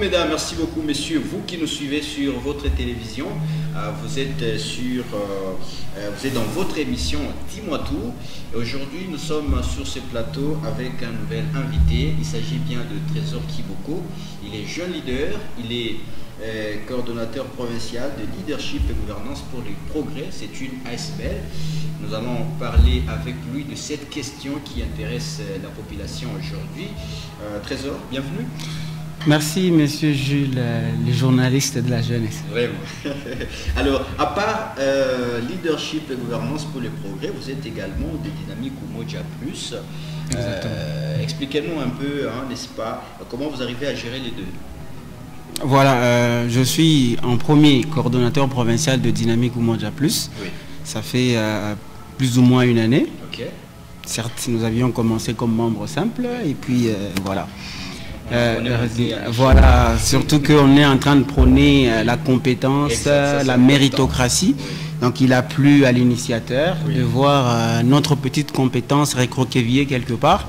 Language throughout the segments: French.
mesdames, merci beaucoup, messieurs. Vous qui nous suivez sur votre télévision, vous êtes dans votre émission Dis-moi tout. Aujourd'hui, nous sommes sur ce plateau avec un nouvel invité. Il s'agit bien de Trésor Kiboko. Il est jeune leader, il est coordonnateur provincial de leadership et gouvernance pour les progrès. C'est une ASBL. Nous allons parler avec lui de cette question qui intéresse la population aujourd'hui. Trésor, bienvenue. Merci, monsieur Jules, le journaliste de la jeunesse. Vraiment. Alors, à part leadership et gouvernance pour les progrès, vous êtes également de Dynamique Umoja Plus. Expliquez-nous un peu, n'est-ce pas, comment vous arrivez à gérer les deux? Voilà, je suis en premier coordonnateur provincial de Dynamique Umoja Plus. Oui. Ça fait plus ou moins une année. Okay. Certes, nous avions commencé comme membre simple et puis voilà. Voilà, surtout qu'on est en train de prôner la compétence, la méritocratie. Donc il a plu à l'initiateur de voir notre petite compétence récroquevillée quelque part.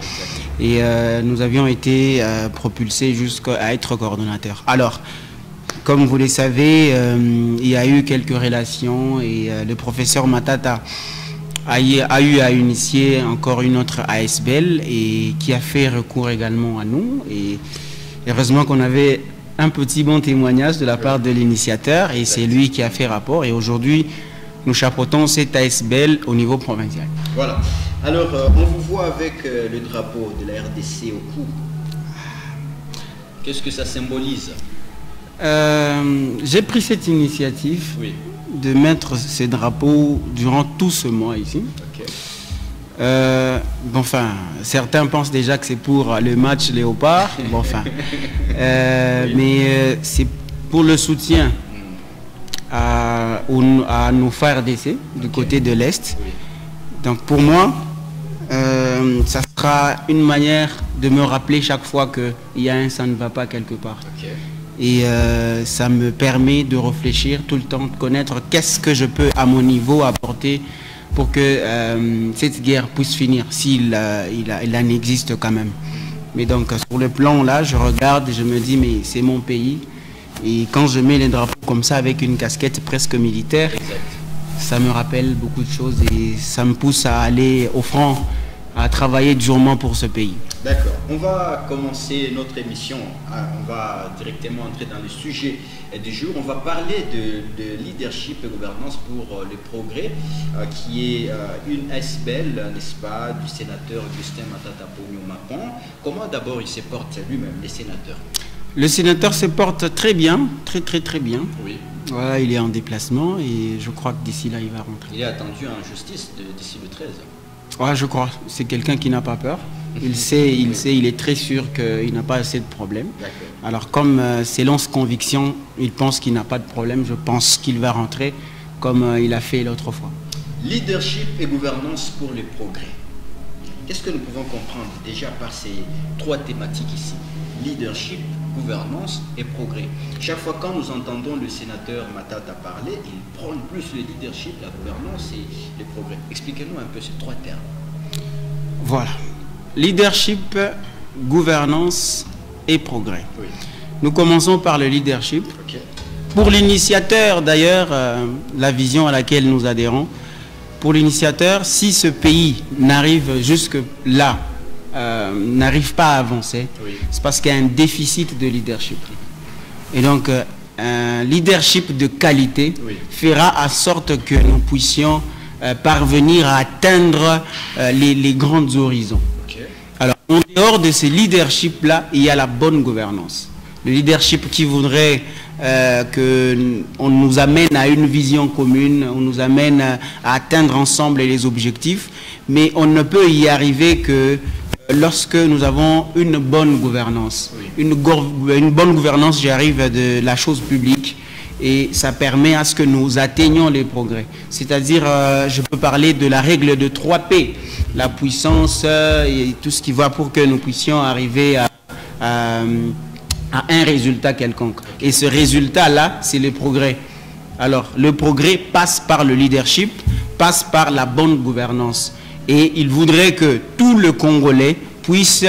Et nous avions été propulsés jusqu'à être coordonnateurs. Alors, comme vous le savez, il y a eu quelques relations et le professeur Matata a eu à initier encore une autre ASBL et qui a fait recours également à nous. Et heureusement qu'on avait un petit bon témoignage de la part de l'initiateur et c'est lui qui a fait rapport. Et aujourd'hui, nous chapeautons cette ASBL au niveau provincial. Voilà. Alors, on vous voit avec le drapeau de la RDC au cou. Qu'est-ce que ça symbolise? J'ai pris cette initiative de mettre ce drapeau durant tout ce mois ici. Okay. Bon, enfin, certains pensent déjà que c'est pour le match Léopard. Bon, enfin, mais c'est pour le soutien à nos frères RDC du côté de l'Est. Donc pour moi, ça sera une manière de me rappeler chaque fois qu'il y a un ça ne va pas quelque part. Okay. Et ça me permet de réfléchir tout le temps, de connaître qu'est-ce que je peux à mon niveau apporter pour que cette guerre puisse finir, s'il en existe quand même. Mais donc sur le plan là, je regarde et je me dis mais c'est mon pays. Et quand je mets les drapeaux comme ça avec une casquette presque militaire, ça me rappelle beaucoup de choses et ça me pousse à aller au front, à travailler durement pour ce pays. D'accord. On va commencer notre émission. On va directement entrer dans le sujet du jour. On va parler de leadership et gouvernance pour le progrès, qui est une ASBL, n'est-ce pas, du sénateur Augustin Matata Pogno-Mapon. Comment d'abord il se porte lui-même, les sénateurs? Le sénateur se porte très bien, très bien. Oui. Voilà, il est en déplacement et je crois que d'ici là, il va rentrer. Il est attendu en justice d'ici le 13. Ouais, je crois. C'est quelqu'un qui n'a pas peur. Il sait, il est très sûr qu'il n'a pas assez de problèmes. Alors comme selon ses convictions, il pense qu'il n'a pas de problème, je pense qu'il va rentrer comme il a fait l'autre fois. Leadership et gouvernance pour le progrès. Qu'est-ce que nous pouvons comprendre déjà par ces trois thématiques ici? Leadership, gouvernance et progrès. Chaque fois quand nous entendons le sénateur Matata parler, il prône plus le leadership, la gouvernance et le progrès. Expliquez-nous un peu ces trois termes. Voilà. Leadership, gouvernance et progrès. Oui. Nous commençons par le leadership. Okay. Pour l'initiateur, d'ailleurs, la vision à laquelle nous adhérons, pour l'initiateur, si ce pays n'arrive jusque là, n'arrive pas à avancer, c'est parce qu'il y a un déficit de leadership. Et donc, un leadership de qualité fera en sorte que nous puissions parvenir à atteindre les grands horizons. Okay. Alors, en dehors de ce leadership-là, il y a la bonne gouvernance. Le leadership qui voudrait qu'on nous amène à une vision commune, on nous amène à atteindre ensemble les objectifs, mais on ne peut y arriver que lorsque nous avons une bonne gouvernance. Une bonne gouvernance, j'arrive de la chose publique et ça permet à ce que nous atteignions les progrès. C'est-à-dire, je peux parler de la règle de 3P, la puissance et tout ce qui va pour que nous puissions arriver à un résultat quelconque. Et ce résultat-là, c'est le progrès. Alors, le progrès passe par le leadership, passe par la bonne gouvernance. Et il voudrait que tout le Congolais puisse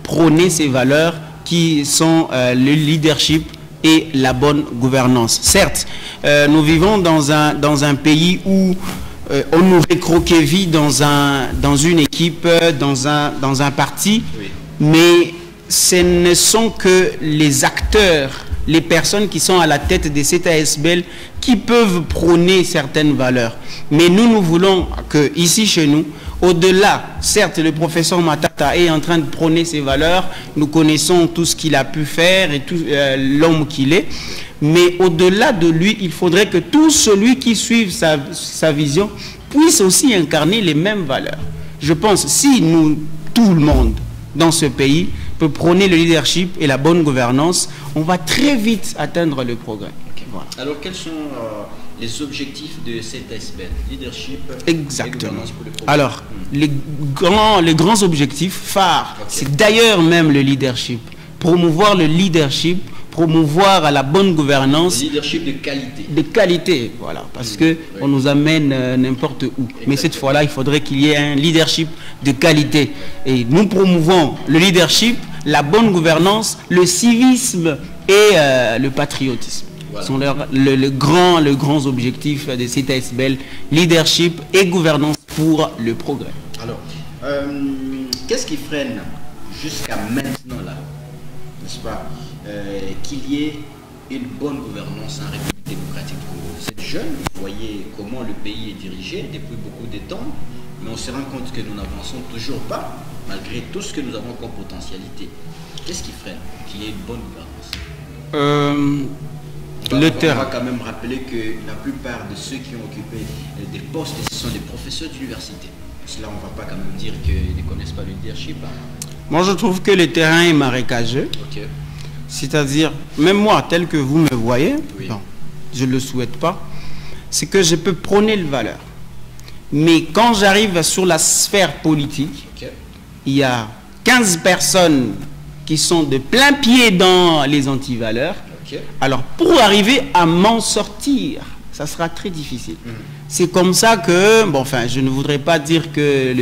prôner ces valeurs qui sont le leadership et la bonne gouvernance. Certes, nous vivons dans un pays où on nous fait croquer vie dans une équipe, dans un parti, oui. Mais ce ne sont que les acteurs, les personnes qui sont à la tête de cette ASBL qui peuvent prôner certaines valeurs. Mais nous voulons que, ici chez nous, au-delà, certes, le professeur Matata est en train de prôner ses valeurs, nous connaissons tout ce qu'il a pu faire et l'homme qu'il est, mais au-delà de lui, il faudrait que tout celui qui suive sa vision puisse aussi incarner les mêmes valeurs. Je pense, si nous, tout le monde dans ce pays, peut prôner le leadership et la bonne gouvernance, on va très vite atteindre le progrès. Okay. Voilà. Alors, quels sont les objectifs de cette ASBL, leadership Exactement. Et gouvernance pour le progrès? Alors, les grands objectifs phares, okay. C'est d'ailleurs même le leadership. Promouvoir le leadership, promouvoir la bonne gouvernance. Le leadership de qualité. De qualité, voilà, parce que on nous amène n'importe où. Exactement. Mais cette fois-là, il faudrait qu'il y ait un leadership de qualité. Et nous promouvons le leadership, la bonne gouvernance, le civisme et le patriotisme. Voilà. Ce sont les grands objectifs de cette ASBL, leadership et gouvernance pour le progrès. Alors, qu'est-ce qui freine jusqu'à maintenant là, n'est-ce pas, qu'il y ait une bonne gouvernance en République démocratique du Congo? Vous êtes jeune, vous voyez comment le pays est dirigé depuis beaucoup de temps, mais on se rend compte que nous n'avançons toujours pas, malgré tout ce que nous avons comme potentialité. Qu'est-ce qui freine qu'il y ait une bonne gouvernance? Le terrain. On va quand même rappeler que la plupart de ceux qui ont occupé des postes, ce sont des professeurs d'université. Cela, on ne va pas quand même dire qu'ils ne connaissent pas le leadership. Hein. Moi, je trouve que le terrain est marécageux. Okay. C'est-à-dire, même moi, tel que vous me voyez, oui. Non, je ne le souhaite pas, c'est que je peux prôner les valeurs. Mais quand j'arrive sur la sphère politique, okay. Il y a 15 personnes qui sont de plein pied dans les antivaleurs. Okay. Alors, pour arriver à m'en sortir, ça sera très difficile. C'est comme ça que, bon, enfin, je ne voudrais pas dire que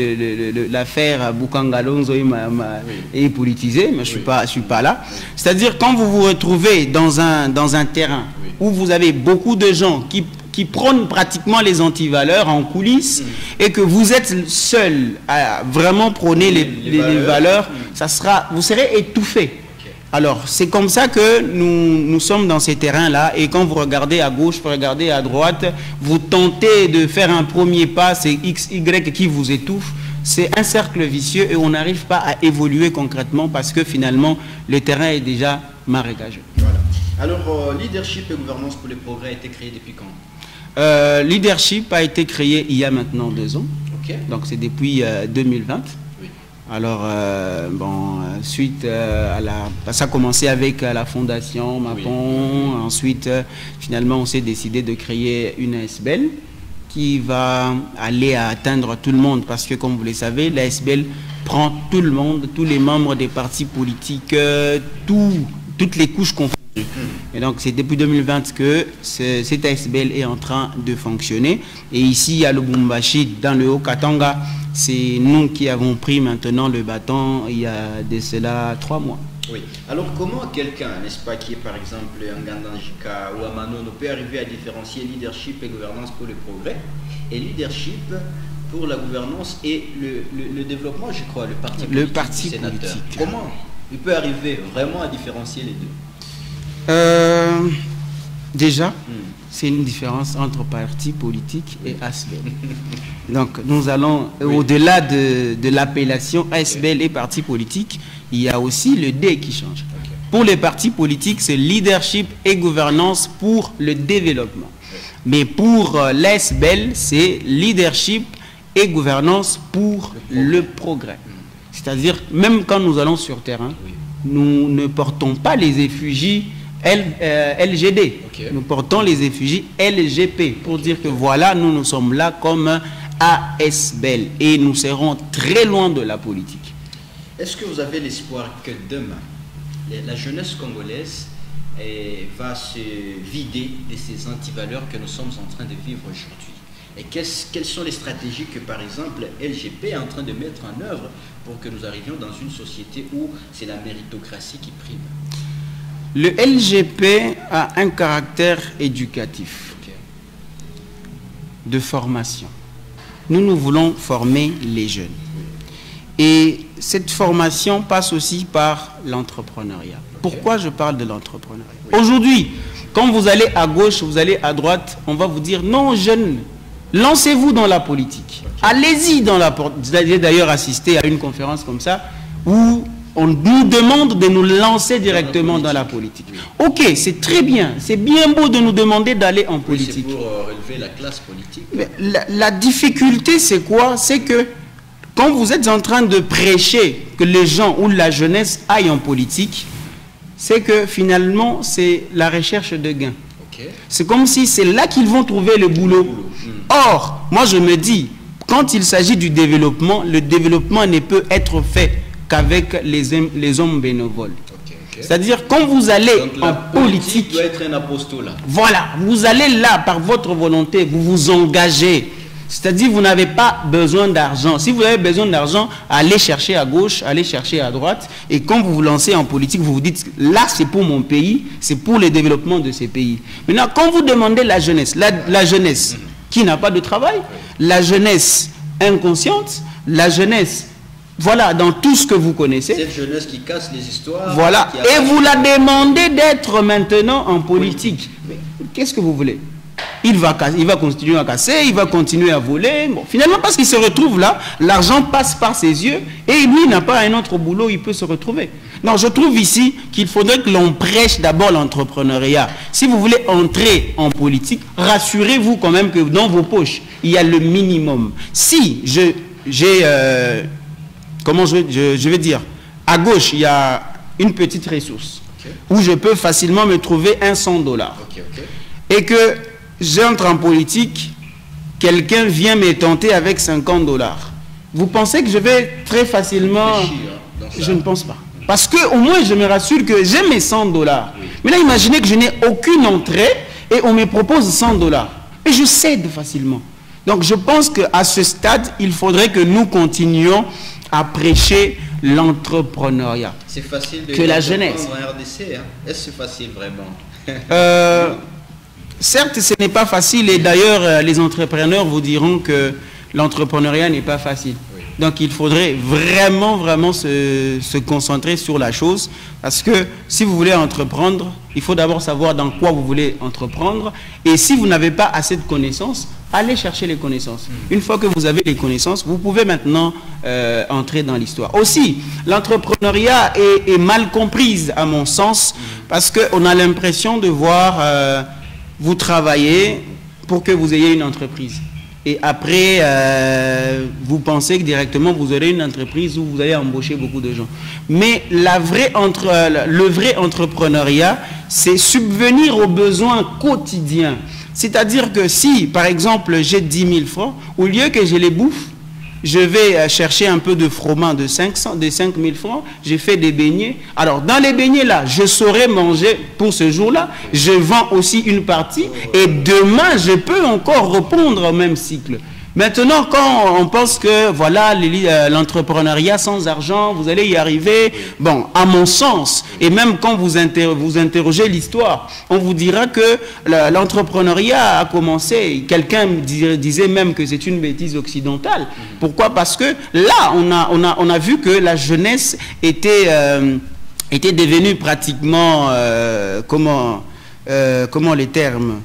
l'affaire Boukangalonzo est politisée, mais je ne suis pas là. C'est-à-dire, quand vous vous retrouvez dans un terrain où vous avez beaucoup de gens qui prônent pratiquement les antivaleurs en coulisses et que vous êtes seul à vraiment prôner les valeurs, vous serez étouffé. Alors, c'est comme ça que nous sommes dans ces terrains-là, et quand vous regardez à gauche, vous regardez à droite, vous tentez de faire un premier pas, c'est X, Y qui vous étouffe, c'est un cercle vicieux et on n'arrive pas à évoluer concrètement parce que finalement, le terrain est déjà marécageux. Voilà. Alors, leadership et gouvernance pour le progrès a été créé depuis quand? Leadership a été créé il y a maintenant 2 ans, okay. Donc c'est depuis 2020. Alors, suite ça a commencé avec la fondation Mapon. Oui. Ensuite, finalement, on s'est décidé de créer une ASBL qui va aller à atteindre tout le monde. Parce que, comme vous le savez, l'ASBL prend tout le monde, tous les membres des partis politiques, toutes les couches confondues. Et donc, c'est depuis 2020 que cette ASBL est en train de fonctionner. Et ici, à Lubumbashi, dans le Haut-Katanga, c'est nous qui avons pris maintenant le bâton il y a de cela 3 mois. Oui. Alors, comment quelqu'un, n'est-ce pas, qui est par exemple un Gandanjika ou un Manono, peut arriver à différencier leadership et gouvernance pour le progrès et leadership pour la gouvernance et le développement, je crois, le parti politique. Comment il peut arriver vraiment à différencier les deux? Déjà, c'est une différence entre parti politique et ASBL. Donc, nous allons, au-delà de l'appellation ASBL et parti politique, il y a aussi le D qui change. Okay. Pour les partis politiques, c'est leadership et gouvernance pour le développement. Okay. Mais pour l'ASBL, c'est leadership et gouvernance pour le progrès. C'est-à-dire, même quand nous allons sur terrain, nous ne portons pas les effigies LGD. Okay. Nous portons les effigies LGP pour dire que voilà, nous sommes là comme ASBL et nous serons très loin de la politique. Est-ce que vous avez l'espoir que demain, la jeunesse congolaise va se vider de ces antivaleurs que nous sommes en train de vivre aujourd'hui? Et quelles sont les stratégies que, par exemple, LGP est en train de mettre en œuvre pour que nous arrivions dans une société où c'est la méritocratie qui prime? Le LGP a un caractère éducatif, de formation. Nous voulons former les jeunes. Et cette formation passe aussi par l'entrepreneuriat. Pourquoi je parle de l'entrepreneuriat? Aujourd'hui, quand vous allez à gauche, vous allez à droite, on va vous dire non, jeunes, lancez-vous dans la politique. Allez-y dans la politique. J'ai d'ailleurs assisté à une conférence comme ça où on nous demande de nous lancer directement dans la politique. Ok, c'est très bien. C'est bien beau de nous demander d'aller en politique. C'est pour relever la classe politique. Mais la difficulté, c'est quoi? C'est que quand vous êtes en train de prêcher que les gens ou la jeunesse aillent en politique, c'est que finalement, c'est la recherche de gains. C'est comme si c'est là qu'ils vont trouver le boulot. Or, moi je me dis, quand il s'agit du développement, le développement ne peut être fait qu'avec les hommes bénévoles. C'est-à-dire, quand vous allez en politique, doit être un apostolat. Voilà, vous allez là par votre volonté, vous vous engagez. C'est-à-dire, vous n'avez pas besoin d'argent. Si vous avez besoin d'argent, allez chercher à gauche, allez chercher à droite. Et quand vous vous lancez en politique, vous vous dites, là, c'est pour mon pays, c'est pour le développement de ces pays. Maintenant, quand vous demandez la jeunesse, la jeunesse qui n'a pas de travail, la jeunesse inconsciente, la jeunesse, voilà, dans tout ce que vous connaissez. Cette jeunesse qui casse les histoires. Voilà, et vous la demandez d'être maintenant en politique. Mais qu'est-ce que vous voulez? Il va continuer à casser, il va continuer à voler. Bon, finalement, parce qu'il se retrouve là, l'argent passe par ses yeux et lui, il n'a pas un autre boulot, il peut se retrouver. Non, je trouve ici qu'il faudrait que l'on prêche d'abord l'entrepreneuriat. Si vous voulez entrer en politique, rassurez-vous quand même que dans vos poches, il y a le minimum. Si comment je vais dire, à gauche, il y a une petite ressource où je peux facilement me trouver un $100. Et que j'entre en politique, quelqu'un vient me tenter avec $50. Vous pensez que je vais très facilement... Je ne pense pas. Parce que au moins je me rassure que j'ai mes $100. Mais là, imaginez que je n'ai aucune entrée et on me propose $100. Et je cède facilement. Donc je pense qu'à ce stade, il faudrait que nous continuions à prêcher l'entrepreneuriat. C'est facile de que la jeunesse. En RDC, hein? Est-ce que c'est facile vraiment? Certes, ce n'est pas facile et d'ailleurs, les entrepreneurs vous diront que l'entrepreneuriat n'est pas facile. Donc, il faudrait vraiment se concentrer sur la chose parce que si vous voulez entreprendre, il faut d'abord savoir dans quoi vous voulez entreprendre et si vous n'avez pas assez de connaissances, allez chercher les connaissances. Une fois que vous avez les connaissances, vous pouvez maintenant entrer dans l'histoire. Aussi, l'entrepreneuriat est mal comprise à mon sens parce qu'on a l'impression de voir... vous travaillez pour que vous ayez une entreprise. Et après, vous pensez que directement, vous aurez une entreprise où vous allez embaucher beaucoup de gens. Mais le vrai entrepreneuriat, c'est subvenir aux besoins quotidiens. C'est-à-dire que si, par exemple, j'ai 10 000 francs, au lieu que je les bouffe, je vais chercher un peu de froment de 5 000 francs, j'ai fait des beignets. Alors, dans les beignets là, je saurais manger pour ce jour-là, je vends aussi une partie et demain, je peux encore répondre au même cycle. Maintenant, quand on pense que voilà l'entrepreneuriat sans argent, vous allez y arriver, bon, à mon sens, et même quand vous interrogez l'histoire, on vous dira que l'entrepreneuriat a commencé, quelqu'un disait même que c'est une bêtise occidentale. Pourquoi? Parce que là, on a vu que la jeunesse était devenue pratiquement, comment les termes?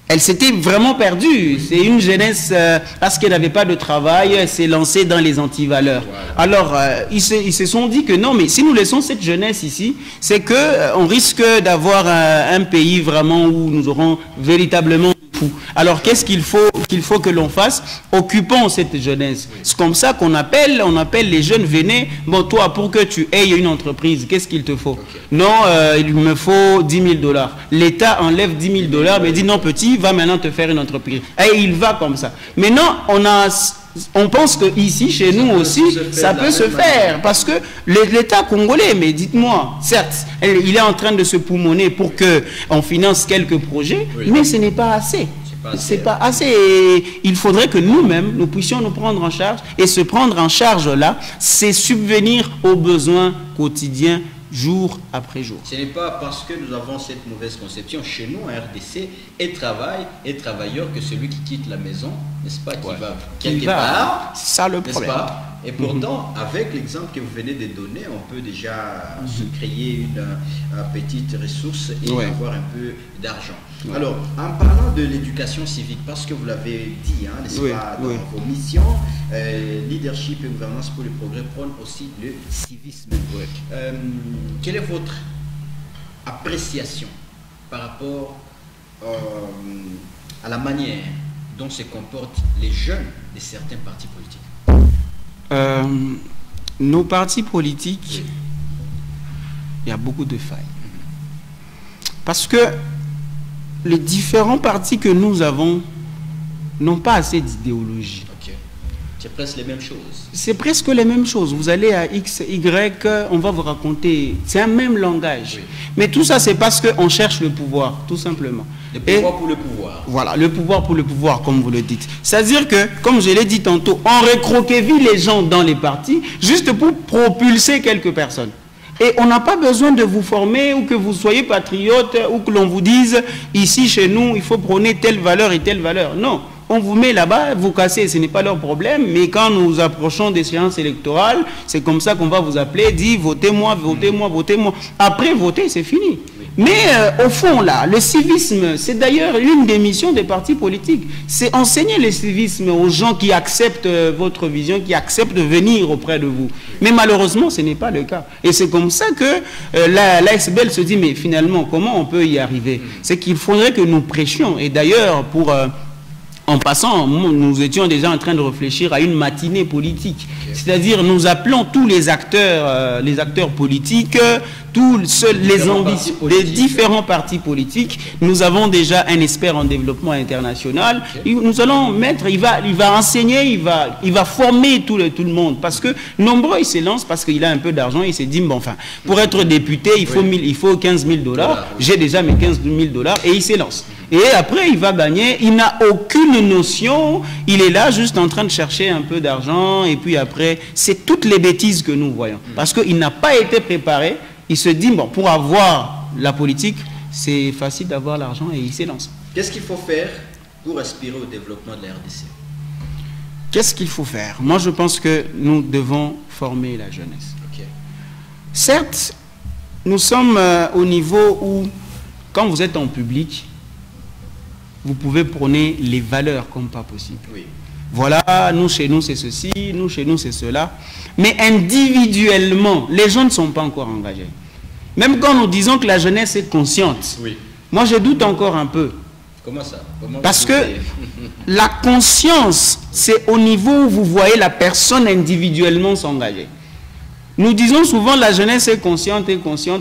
Elle s'était vraiment perdue. C'est une jeunesse, parce qu'elle n'avait pas de travail, elle s'est lancée dans les antivaleurs. Alors, ils se sont dit que non, mais si nous laissons cette jeunesse ici, c'est qu'on risque d'avoir un pays vraiment où nous aurons véritablement fou. Alors, qu'est-ce qu'il faut que l'on fasse? Occupons cette jeunesse. C'est comme ça qu'on appelle les jeunes, venez, bon, toi, pour que tu aies une entreprise, qu'est-ce qu'il te faut? Non, il me faut 10 000 $. L'État enlève 10 000 $, mais dit non, petit, va maintenant te faire une entreprise. Et il va comme ça. Maintenant, on pense qu'ici, chez nous aussi, ça peut se faire. Parce que l'État congolais, mais dites-moi, certes, il est en train de se poumonner pour qu'on finance quelques projets, mais ce n'est pas assez. C'est pas assez. Et il faudrait que nous-mêmes, nous puissions nous prendre en charge. Et se prendre en charge là, c'est subvenir aux besoins quotidiens, jour après jour. Ce n'est pas parce que nous avons cette mauvaise conception chez nous, en RDC, et travail et travailleur, que celui qui quitte la maison, n'est-ce pas, qui va quelque part. C'est ça le problème. Pas? Et pourtant, avec l'exemple que vous venez de donner, on peut déjà se créer une petite ressource et avoir un peu d'argent. Alors, en parlant de l'éducation civique, parce que vous l'avez dit, hein, n'est-ce pas, dans vos missions, leadership et gouvernance pour le progrès prônent aussi le civisme. Quelle est votre appréciation par rapport à la manière dont se comportent les jeunes de certains partis politiques? Nos partis politiques, il y a beaucoup de failles. Parce que les différents partis que nous avons n'ont pas assez d'idéologie. C'est presque les mêmes choses. C'est presque les mêmes choses. Vous allez à X, Y, on va vous raconter. C'est un même langage. Mais tout ça, c'est parce qu'on cherche le pouvoir, tout simplement. Le pouvoir pour le pouvoir. Voilà, le pouvoir pour le pouvoir, comme vous le dites. C'est-à-dire que, comme je l'ai dit tantôt, on recroqueville les gens dans les partis juste pour propulser quelques personnes. Et on n'a pas besoin de vous former ou que vous soyez patriote ou que l'on vous dise, ici, chez nous, il faut prôner telle valeur et telle valeur. Non. On vous met là-bas, vous cassez, ce n'est pas leur problème, mais quand nous approchons des séances électorales, c'est comme ça qu'on va vous appeler, dit votez-moi, votez-moi, votez-moi. Après voter, c'est fini. Mais au fond, là, le civisme, c'est d'ailleurs l'une des missions des partis politiques. C'est enseigner le civisme aux gens qui acceptent votre vision, qui acceptent de venir auprès de vous. Mais malheureusement, ce n'est pas le cas. Et c'est comme ça que l'ASBL se dit, mais finalement, comment on peut y arriver? C'est qu'il faudrait que nous prêchions. Et d'ailleurs, en passant, nous étions déjà en train de réfléchir à une matinée politique. C'est-à-dire, nous appelons tous les acteurs politiques, tous les ambitions des différents partis politiques. Nous avons déjà un expert en développement international. Nous allons mettre, il va enseigner, il va former tout le monde. Parce que nombreux, ils se lancent parce qu'il a un peu d'argent. Il se dit, bon, enfin, pour être député, il faut 15 000 $. J'ai déjà mes 15 000 $ et il se lance. Et après, il va gagner. Il n'a aucune notion. Il est là juste en train de chercher un peu d'argent. Et puis après, c'est toutes les bêtises que nous voyons. Parce qu'il n'a pas été préparé. Il se dit, bon, pour avoir la politique, c'est facile d'avoir l'argent et il s'élance. Qu'est-ce qu'il faut faire pour aspirer au développement de la RDC? Qu'est-ce qu'il faut faire? Moi, je pense que nous devons former la jeunesse. Certes, nous sommes au niveau où, quand vous êtes en public, vous pouvez prôner les valeurs comme pas possible. Voilà, nous chez nous c'est ceci, nous chez nous c'est cela. Mais individuellement, les gens ne sont pas encore engagés. Même quand nous disons que la jeunesse est consciente, moi je doute encore un peu. Comment ça? Parce que la conscience, c'est au niveau où vous voyez la personne individuellement s'engager. Nous disons souvent la jeunesse est consciente,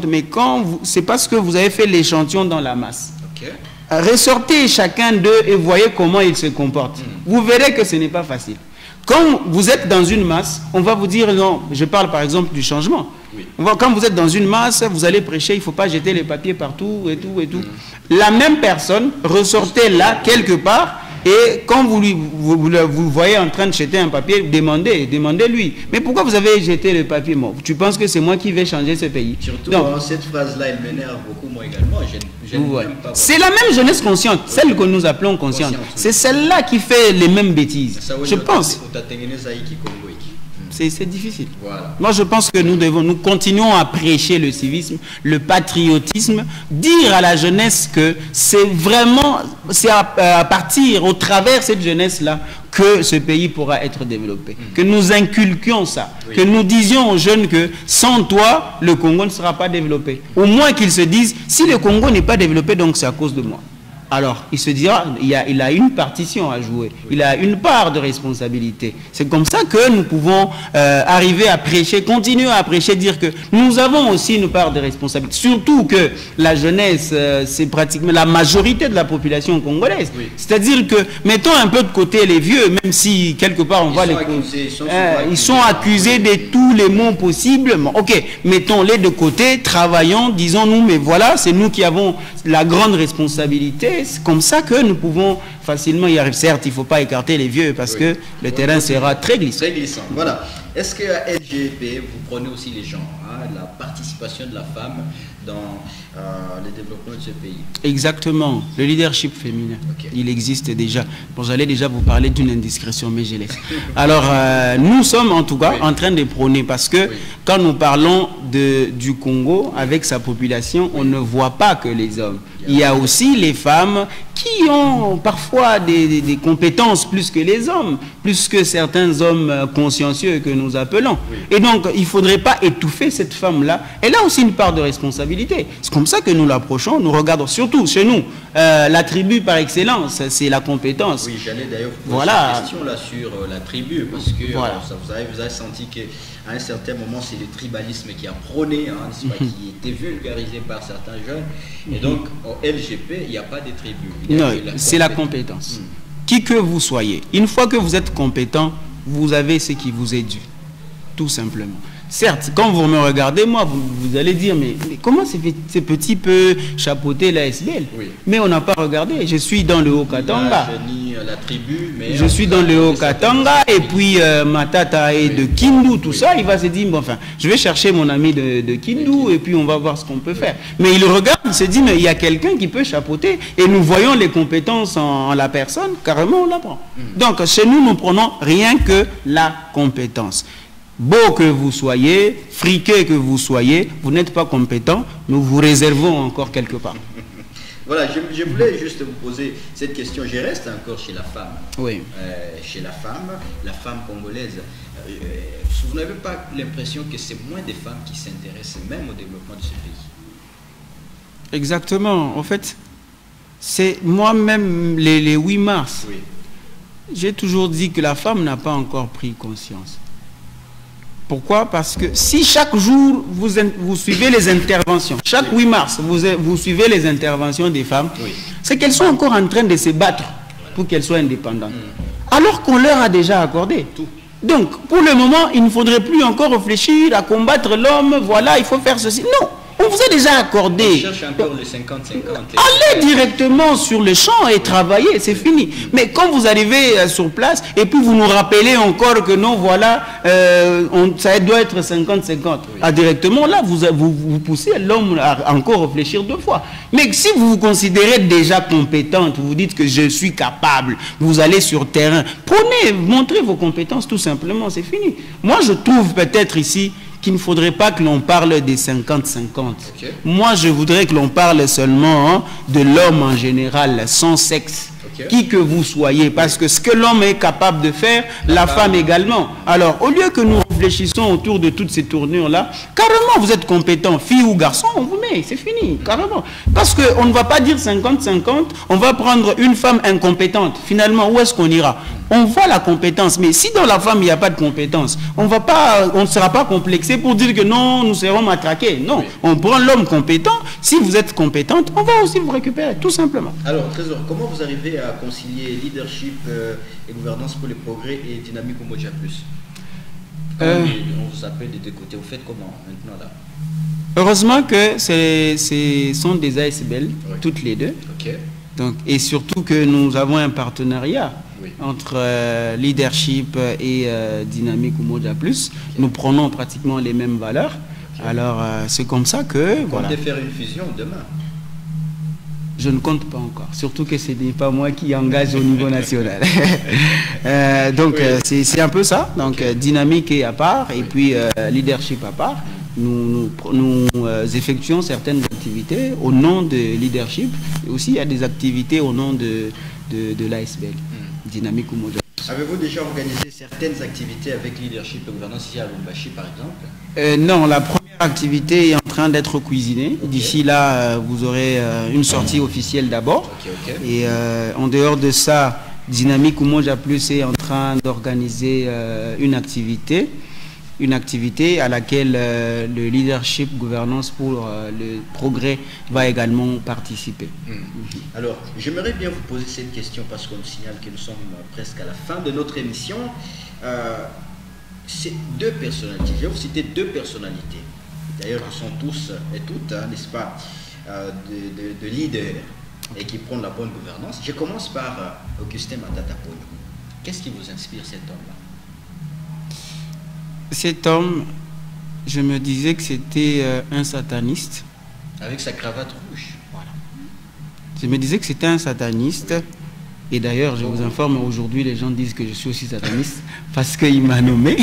mais c'est parce que vous avez fait l'échantillon dans la masse. Ressortez chacun d'eux et voyez comment ils se comportent. Vous verrez que ce n'est pas facile. Quand vous êtes dans une masse, on va vous dire, non, je parle par exemple du changement. Quand vous êtes dans une masse, vous allez prêcher, il ne faut pas jeter les papiers partout et tout et tout. La même personne, ressortez là quelque part. Et quand vous voyez en train de jeter un papier, demandez-lui. Mais pourquoi vous avez jeté le papier? Tu penses que c'est moi qui vais changer ce pays? Surtout, cette phrase-là, elle m'énerve beaucoup, moi également. C'est la même jeunesse consciente, celle que nous appelons consciente. C'est celle-là qui fait les mêmes bêtises. Je pense. C'est difficile. Moi, je pense que nous continuons à prêcher le civisme, le patriotisme, dire à la jeunesse que c'est à partir, au travers cette jeunesse-là, que ce pays pourra être développé. Que nous inculquions ça. Que nous disions aux jeunes que sans toi, le Congo ne sera pas développé. Au moins qu'ils se disent, si le Congo n'est pas développé, donc c'est à cause de moi. Alors, il se dira, il a une partition à jouer, il a une part de responsabilité. C'est comme ça que nous pouvons arriver à prêcher, continuer à prêcher, dire que nous avons aussi une part de responsabilité. Surtout que la jeunesse, c'est pratiquement la majorité de la population congolaise. C'est-à-dire que, mettons un peu de côté les vieux, même si quelque part on va les... Ils sont accusés de tous les maux possibles. Ok, mettons-les de côté, travaillons, disons-nous, mais voilà, c'est nous qui avons la grande responsabilité. fait, c'est comme ça que nous pouvons facilement y arriver. Certes, il ne faut pas écarter les vieux parce que le terrain sera très glissant. Très glissant, voilà. Est-ce qu'à LGP, vous prenez aussi les gens, la participation de la femme dans le développement de ce pays? Exactement, le leadership féminin, il existe déjà. Bon, j'allais déjà vous parler d'une indiscrétion, mais je laisse. Alors, nous sommes en tout cas en train de prôner, parce que quand nous parlons du Congo, avec sa population, on ne voit pas que les hommes. Il y a aussi les femmes qui ont parfois des compétences plus que les hommes, plus que certains hommes consciencieux que nous appelons. Et donc, il ne faudrait pas étouffer cette femme-là. Elle a aussi une part de responsabilité. C'est comme ça que nous l'approchons. Nous regardons surtout chez nous. La tribu par excellence, c'est la compétence. Oui, j'allais d'ailleurs vous poser une question là sur la tribu, parce que vous avez senti qu'à un certain moment, c'est le tribalisme qui a prôné, qui était vulgarisé par certains jeunes. Et donc, au LGP, il n'y a pas de tribu. Non, c'est la compétence. Qui que vous soyez, une fois que vous êtes compétent, vous avez ce qui vous est dû. Tout simplement. Certes, quand vous me regardez, moi, vous allez dire, mais comment ces petits peuvent chapeauter la SBL? Mais on n'a pas regardé. Je suis dans le Haut-Katanga. Je suis dans le Haut-Katanga, et puis ma tata est de Kindu, tout ça. Il va se dire, bon, enfin, je vais chercher mon ami de Kindu, et puis on va voir ce qu'on peut faire. Mais il regarde, il se dit, mais il y a quelqu'un qui peut chapeauter, et nous voyons les compétences en la personne, carrément on l'apprend. Donc, chez nous, nous prenons rien que la compétence. Beau que vous soyez, friqué que vous soyez, vous n'êtes pas compétent, nous vous réservons encore quelque part. Voilà, je voulais juste vous poser cette question. Je reste encore chez la femme. Oui. Chez la femme congolaise. Vous n'avez pas l'impression que c'est moins des femmes qui s'intéressent même au développement de ce pays? Exactement. En fait, c'est moi-même, les 8 mars, j'ai toujours dit que la femme n'a pas encore pris conscience. Pourquoi? Parce que si chaque jour, vous suivez les interventions, chaque 8 mars, vous suivez les interventions des femmes, c'est qu'elles sont encore en train de se battre pour qu'elles soient indépendantes. Alors qu'on leur a déjà accordé. Donc, pour le moment, il ne faudrait plus encore réfléchir à combattre l'homme, voilà, il faut faire ceci. Non, on vous a déjà accordé. On cherche encore le 50-50. Allez directement sur le champ et travailler, c'est fini. Mais quand vous arrivez sur place, et puis vous nous rappelez encore que non, voilà, ça doit être 50-50. Directement, là, vous poussez l'homme à encore réfléchir 2 fois. Mais si vous vous considérez déjà compétente, vous dites que je suis capable, vous allez sur terrain, prenez, montrez vos compétences tout simplement, c'est fini. Moi, je trouve peut-être ici qu'il ne faudrait pas que l'on parle des 50-50. Moi, je voudrais que l'on parle seulement de l'homme en général, sans sexe. Qui que vous soyez, parce que ce que l'homme est capable de faire, la femme également. Alors, au lieu que nous réfléchissons autour de toutes ces tournures-là, carrément, vous êtes compétent, fille ou garçon, on vous met, c'est fini, carrément. Parce qu'on ne va pas dire 50-50, on va prendre une femme incompétente. Finalement, où est-ce qu'on ira? On voit la compétence, mais si dans la femme, il n'y a pas de compétence, on ne sera pas complexé pour dire que non, nous serons matraqués. Non, on prend l'homme compétent. Si vous êtes compétente, on va aussi vous récupérer, tout simplement. Alors, Trésor, comment vous arrivez à concilier leadership et gouvernance pour le progrès et dynamique Umoja Plus? On vous appelle des 2 côtés. Vous faites comment maintenant là? Heureusement que ce sont des ASBL, toutes les 2. Donc, et surtout que nous avons un partenariat entre leadership et dynamique Umoja Plus. Nous prenons pratiquement les mêmes valeurs. Alors, c'est comme ça que... Vous comptez faire une fusion demain? Je ne compte pas encore. Surtout que ce n'est pas moi qui engage au niveau national. Donc, c'est un peu ça. Donc, dynamique est à part et puis leadership à part. Nous effectuons certaines activités au nom de leadership. Et aussi, il y a des activités au nom de l'ASBL, Dynamique Umoja. Avez-vous déjà organisé certaines activités avec leadership et gouvernance ici à Lubumbashi, par exemple? Non, la première activité est en train d'être cuisinée. D'ici là, vous aurez une sortie officielle d'abord. Et en dehors de ça, Dynamique Umoja Plus est en train d'organiser une activité à laquelle le leadership gouvernance pour le progrès va également participer. Alors, j'aimerais bien vous poser cette question parce qu'on nous signale que nous sommes presque à la fin de notre émission. C'est 2 personnalités. Je vais vous citer 2 personnalités. D'ailleurs, ils sont tous et toutes, n'est-ce pas, de leaders. et qui prône la bonne gouvernance. Je commence par Augustin Matata Polo. Qu'est-ce qui vous inspire cet homme-là? Cet homme, je me disais que c'était un sataniste. Avec sa cravate rouge. Voilà. Je me disais que c'était un sataniste. Et d'ailleurs, je vous informe, aujourd'hui, les gens disent que je suis aussi sataniste parce qu'il m'a nommé.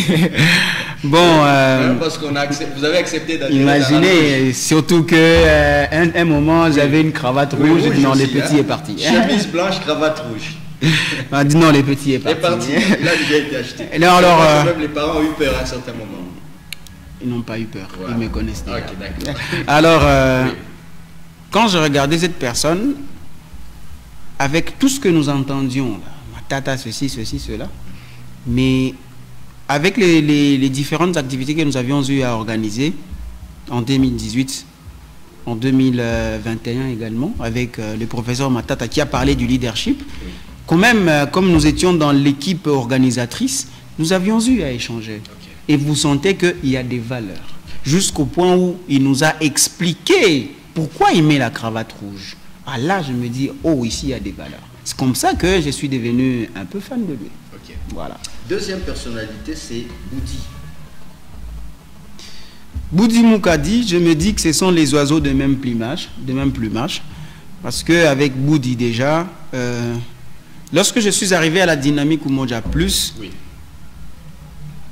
Bon, parce qu'on vous avez accepté d'adhérer. Imaginez, surtout que un moment, j'avais une cravate rouge. Rouge non, aussi, les petits est parti. Chemise blanche, cravate rouge. On dit non, les petits est parti. Là, il a été acheté. Non, alors, même les parents ont eu peur à un certain moment. Ils n'ont pas eu peur. Voilà. Ils me connaissent déjà. Ok, d'accord. Alors, Oui. quand je regardais cette personne, avec tout ce que nous entendions, là, Matata, ceci, cela, mais avec les différentes activités que nous avions eu à organiser en 2018, en 2021 également, avec le professeur Matata qui a parlé du leadership, Oui. quand même, comme nous étions dans l'équipe organisatrice, nous avions eu à échanger. Ok. Et vous sentez qu'il y a des valeurs. Jusqu'au point où il nous a expliqué pourquoi il met la cravate rouge. Ah là, je me dis, oh, ici, il y a des valeurs. C'est comme ça que je suis devenu un peu fan de lui. Ok. Voilà. Deuxième personnalité, c'est Boudi. Boudi Moukadi, je me dis que ce sont les oiseaux de même plumage. Parce qu'avec Boudi, déjà, lorsque je suis arrivé à la dynamique Umoja Plus, Oui.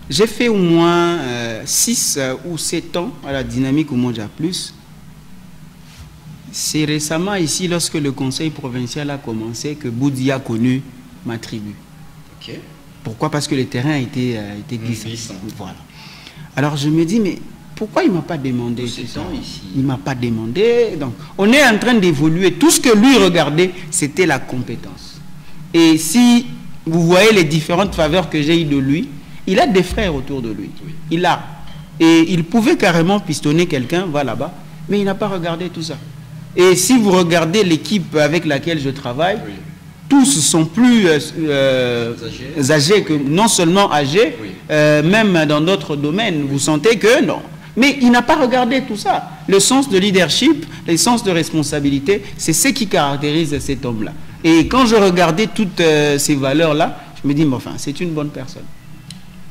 j'ai fait au moins 6 ou 7 ans à la dynamique Umoja Plus. C'est récemment ici, lorsque le conseil provincial a commencé, que Boudi a connu ma tribu. Ok. Pourquoi? Parce que le terrain était glissant. Glissant. Voilà. Alors je me dis, mais pourquoi il ne m'a pas demandé Tous tout ces ça? temps ici. Il ne m'a pas demandé. Donc, on est en train d'évoluer. Tout ce que lui regardait, c'était la compétence. Et si vous voyez les différentes faveurs que j'ai eues de lui, il a des frères autour de lui. Oui. Il a. Et il pouvait carrément pistonner quelqu'un, va là-bas, mais il n'a pas regardé tout ça. Et si vous regardez l'équipe avec laquelle je travaille, Oui. tous sont plus âgés que, non seulement âgés, Oui. même dans d'autres domaines. Vous sentez que non. Mais il n'a pas regardé tout ça. Le sens de leadership, le sens de responsabilité, c'est ce qui caractérise cet homme-là. Et quand je regardais toutes ces valeurs-là, je me dis, mais enfin, c'est une bonne personne.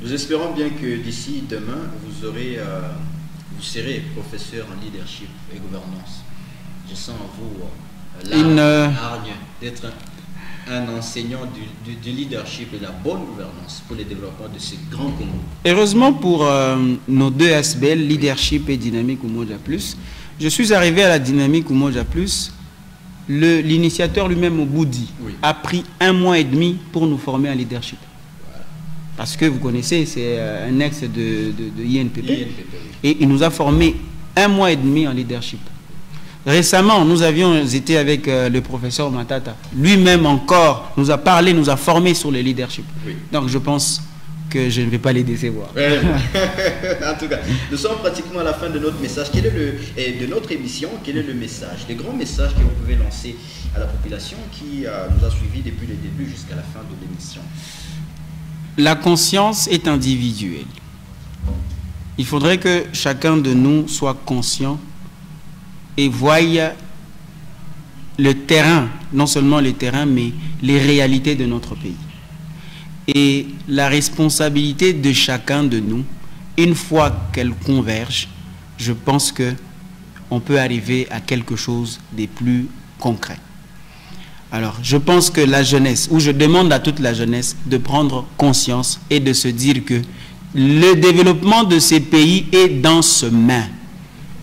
Nous espérons bien que d'ici demain, vous serez professeur en leadership et gouvernance. Je sens en vous l'hargne d'être un enseignant du leadership et de la bonne gouvernance pour le développement de ce grand Congo. Heureusement pour nos deux SBL, leadership et dynamique Umoja Plus, je suis arrivé à la dynamique Umoja Plus. L'initiateur lui-même, Boudi, Oui. a pris 1 mois et demi pour nous former en leadership. Voilà. Parce que vous connaissez, c'est un ex de INPP. INPP, oui. Et il nous a formé 1 mois et demi en leadership. Récemment, nous avions été avec le professeur Matata. Lui-même encore nous a parlé, nous a formé sur le leadership. Oui. Donc je pense que je ne vais pas les décevoir. Ouais. En tout cas, nous sommes pratiquement à la fin de notre message. De notre émission, quel est le message, le grand message que vous pouvez lancer à la population qui nous a suivis depuis le début jusqu'à la fin de l'émission? La conscience est individuelle. Il faudrait que chacun de nous soit conscient et voie le terrain, non seulement le terrain, mais les réalités de notre pays. Et la responsabilité de chacun de nous, une fois qu'elle converge, je pense qu'on peut arriver à quelque chose de plus concret. Alors, je pense que la jeunesse, ou je demande à toute la jeunesse de prendre conscience et de se dire que le développement de ces pays est dans ses mains,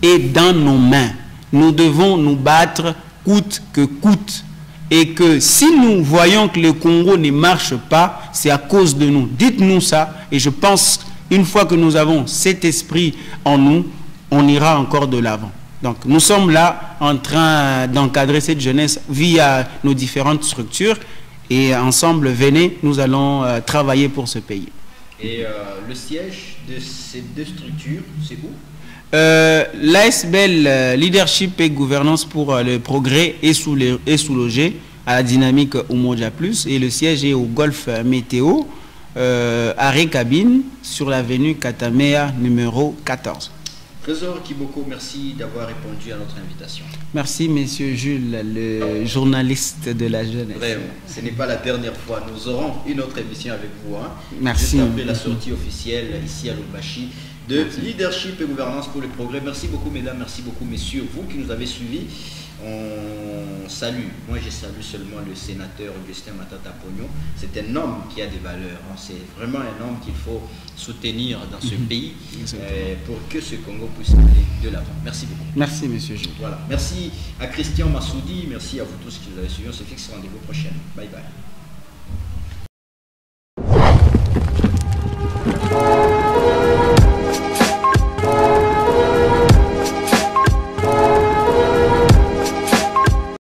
est dans nos mains. Nous devons nous battre coûte que coûte. Et que si nous voyons que le Congo ne marche pas, c'est à cause de nous. Dites-nous ça. Et je pense, une fois que nous avons cet esprit en nous, on ira encore de l'avant. Donc nous sommes là en train d'encadrer cette jeunesse via nos différentes structures. Et ensemble, venez, nous allons travailler pour ce pays. Et le siège de ces deux structures, c'est où? L'ASBL Leadership et Gouvernance pour le Progrès est sous-logé à la dynamique Umoja Plus et le siège est au Golf Météo, arrêt cabine sur l'avenue Katamea numéro 14. Trésor Kiboko, merci d'avoir répondu à notre invitation. Merci, Monsieur Jules, le journaliste de la jeunesse. Vraiment, ce n'est pas la dernière fois. Nous aurons une autre émission avec vous. Hein, merci. Juste après la sortie officielle ici à Lubumbashi de Leadership et Gouvernance pour le Progrès. Merci beaucoup, mesdames, merci beaucoup, messieurs. Vous qui nous avez suivis, on salue. Moi, je salue seulement le sénateur Augustin Matata Pogno. C'est un homme qui a des valeurs. Hein. C'est vraiment un homme qu'il faut soutenir dans ce pays pour que ce Congo puisse aller de l'avant. Merci beaucoup. Merci, monsieur Jules. Voilà. Merci à Christian Massoudi. Merci à vous tous qui nous avez suivis. On se fixe rendez-vous prochain. Bye bye.